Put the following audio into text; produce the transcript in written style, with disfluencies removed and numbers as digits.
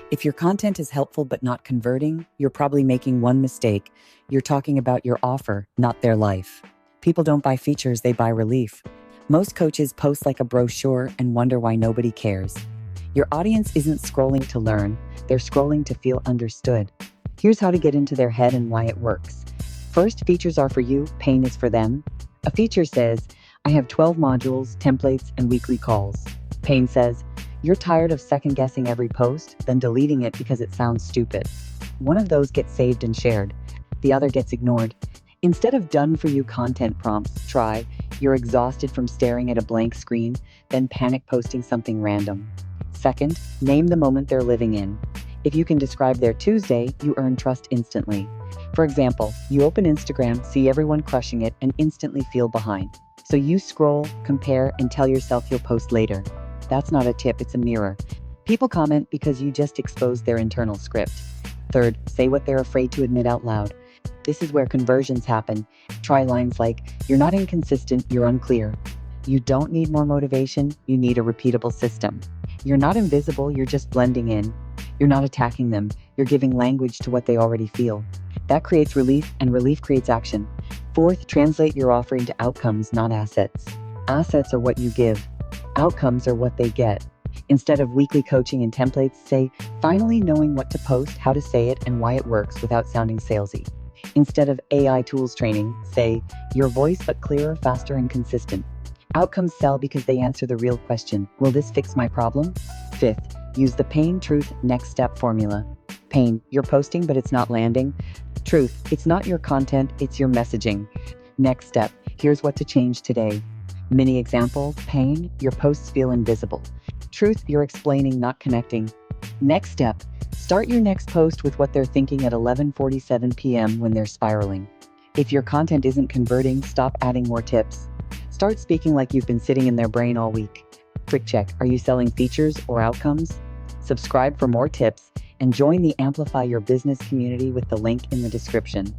If your content is helpful but not converting, you're probably making one mistake. You're talking about your offer, not their life. People don't buy features, they buy relief. Most coaches post like a brochure and wonder why nobody cares. Your audience isn't scrolling to learn, they're scrolling to feel understood. Here's how to get into their head and why it works. First, features are for you, pain is for them. A feature says, I have 12 modules, templates, and weekly calls. Pain says, you're tired of second-guessing every post, then deleting it because it sounds stupid. One of those gets saved and shared. The other gets ignored. Instead of done-for-you content prompts, try, you're exhausted from staring at a blank screen, then panic posting something random. Second, name the moment they're living in. If you can describe their Tuesday, you earn trust instantly. For example, you open Instagram, see everyone crushing it, and instantly feel behind. So you scroll, compare, and tell yourself you'll post later. That's not a tip, it's a mirror. People comment because you just exposed their internal script. Third, say what they're afraid to admit out loud. This is where conversions happen. Try lines like, you're not inconsistent, you're unclear. You don't need more motivation, you need a repeatable system. You're not invisible, you're just blending in. You're not attacking them, you're giving language to what they already feel. That creates relief, and relief creates action. Fourth, translate your offering to outcomes, not assets. Assets are what you give. Outcomes are what they get. Instead of weekly coaching and templates, say, finally knowing what to post, how to say it, and why it works without sounding salesy. Instead of AI tools training, say, your voice but clearer, faster, and consistent. Outcomes sell because they answer the real question, will this fix my problem? Fifth, use the pain, truth, next step formula. Pain, you're posting but it's not landing. Truth, it's not your content, it's your messaging. Next step, here's what to change today. Mini example, pain, your posts feel invisible. Truth, you're explaining, not connecting. Next step, start your next post with what they're thinking at 11:47 p.m. when they're spiraling. If your content isn't converting, stop adding more tips. Start speaking like you've been sitting in their brain all week. Quick check, are you selling features or outcomes? Subscribe for more tips and join the Amplify Your Business community with the link in the description.